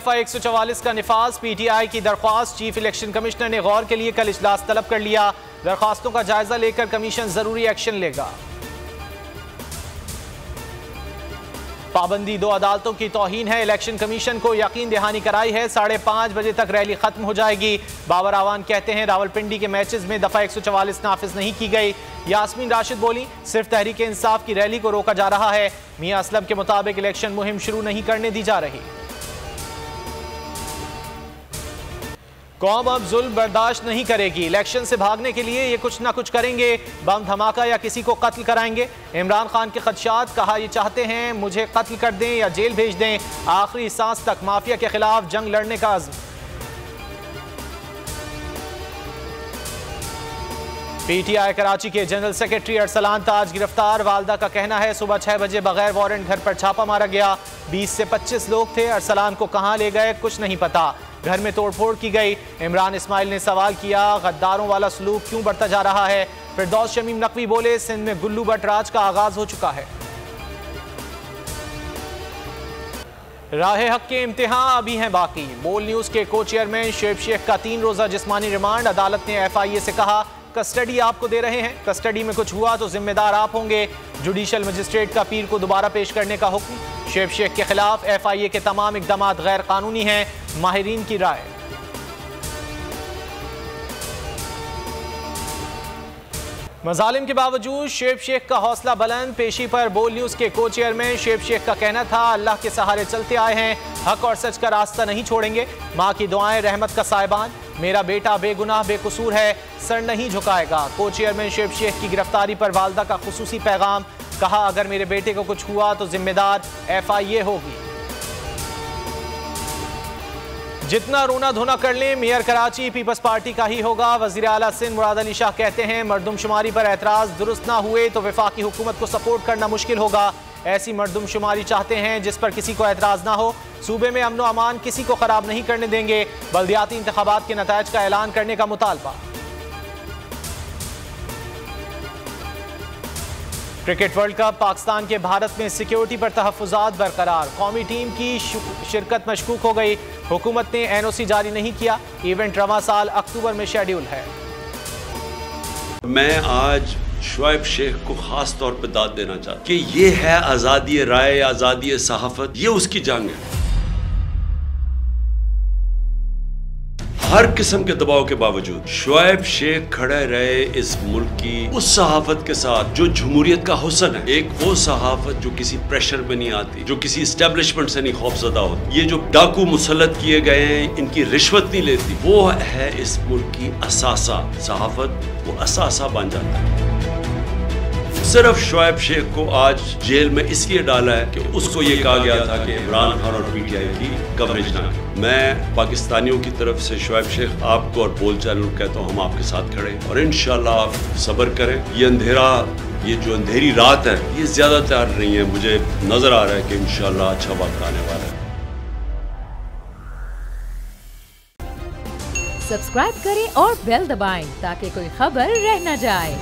दफा 144 का निफाज, PTI की दरख्वास्त, चीफ इलेक्शन कमिश्नर ने गौर के लिए कल इजलास तलब कर लिया। दरख्वास्तों का जायजा लेकर कमीशन जरूरी एक्शन लेगा। पाबंदी 2 अदालतों की तौहीन है, इलेक्शन कमीशन को यकीन दहानी कराई है। 5:30 बजे तक रैली खत्म हो जाएगी। बाबर आवान कहते हैं रावलपिंडी के मैचेस में दफा 144 नाफिज नहीं की गई। यास्मीन राशिद बोली, सिर्फ तहरीक इंसाफ की रैली को रोका जा रहा है। मियां असलम के मुताबिक इलेक्शन मुहिम शुरू नहीं करने दी जा रही। कौम अब जुल्म बर्दाश्त नहीं करेगी, इलेक्शन से भागने के लिए ये कुछ ना कुछ करेंगे, बम धमाका या किसी को कत्ल कराएंगे। इमरान खान के खदशात, कहा ये चाहते हैं मुझे कत्ल कर दें या जेल भेज दें। आखिरी सांस तक माफिया के खिलाफ जंग लड़ने का अज़्म। PTI कराची के जनरल सेक्रेटरी अरसलान ताज गिरफ्तार। वालदा का कहना है सुबह 6 बजे बगैर वारंट घर पर छापा मारा गया। 20 से 25 लोग थे। अरसलान को कहां ले गए कुछ नहीं पता। घर में तोड़फोड़ की गई। इमरान इस्माइल ने सवाल किया, गद्दारों वाला सलूक क्यों बढ़ता जा रहा है। फिरदौस शमीम नकवी बोले, सिंध में गुल्लू बट राज का आगाज हो चुका है। राह हक के इम्तिहान अभी हैं बाकी। बोल न्यूज के को चेयरमैन शुएब शेख का 3 रोजा जिस्मानी रिमांड। अदालत ने FIA से कहा कस्टडी आपको दे रहे हैं, कस्टडी में कुछ हुआ तो जिम्मेदार आप होंगे। जुडिशल मजिस्ट्रेट का पीर को दोबारा पेश करने का हुक्म। शुएब शेख के खिलाफ FIA के तमाम इकदाम गैर कानूनी हैं, माहिरीन की राय। मजालिम के बावजूद शुएब शेख का हौसला बुलंद। पेशी पर बोल न्यूज के को चेयरमैन शुएब शेख का कहना था, अल्लाह के सहारे चलते आए हैं, हक और सच का रास्ता नहीं छोड़ेंगे। माँ की दुआएं रहमत का साहिबान, मेरा बेटा बेगुनाह बेकसूर है, सर नहीं झुकाएगा। को चेयरमैन शुएब शेख की गिरफ्तारी पर वालदा का खुसूसी पैगाम। कहा अगर मेरे बेटे को कुछ हुआ तो जिम्मेदार FIA होगी। जितना रोना धोना कर लें, मेयर कराची पीपल्स पार्टी का ही होगा। वजीर आला सिंध मुराद अली शाह कहते हैं मरदमशुमारी पर एतराज दुरुस्त ना हुए तो वफाकी हुकूमत को सपोर्ट करना मुश्किल होगा। ऐसी मरदमशुमारी चाहते हैं जिस पर किसी को एतराज ना हो। सूबे में अमन व अमान किसी को खराब नहीं करने देंगे। बल्दियाती इंतखाबात के नतायज का ऐलान करने का मुतालबा। क्रिकेट वर्ल्ड कप, पाकिस्तान के भारत में सिक्योरिटी पर तहफ़्फ़ुज़ात बरकरार। कौमी टीम की शिरकत मशकूक हो गई। हुकूमत ने NOC जारी नहीं किया। इवेंट रवां साल अक्टूबर में शेड्यूल है। मैं आज शुएब शेख को खास तौर पर दाद देना चाहता कि ये है आज़ादी राय, आज़ादी सहाफ़त, ये उसकी जंग है। हर किस्म के दबाव के बावजूद शुएब शेख खड़े रहे इस मुल्क की उस सहाफत के साथ जो जमहूरियत का हुस्न है। एक वो सहाफत जो किसी प्रेशर में नहीं आती, जो किसी एस्टेब्लिशमेंट से नहीं खौफजदा होती। ये जो डाकू मुसल्लत किए गए हैं, इनकी रिश्वत नहीं लेती, वो है इस मुल्क की असासा। सहाफत वो असासा बन जाता है। सिर्फ शुएब शेख को आज जेल में इसलिए डाला है कि उसको ये कहा गया था कि इमरान खान और PTI की कवरेज ना करें। मैं पाकिस्तानियों की तरफ से शुएब शेख आपको और बोल चैनल को कहता हूँ, हम आपके साथ खड़े और इंशाल्लाह आप सब्र करें। ये अंधेरा, ये जो अंधेरी रात है, ये ज्यादा तैयार नहीं है। मुझे नजर आ रहा है कि इंशाल्लाह अच्छा वक्त आने वाला है। सब्सक्राइब करें और बेल दबाएं ताकि कोई खबर रह न जाए।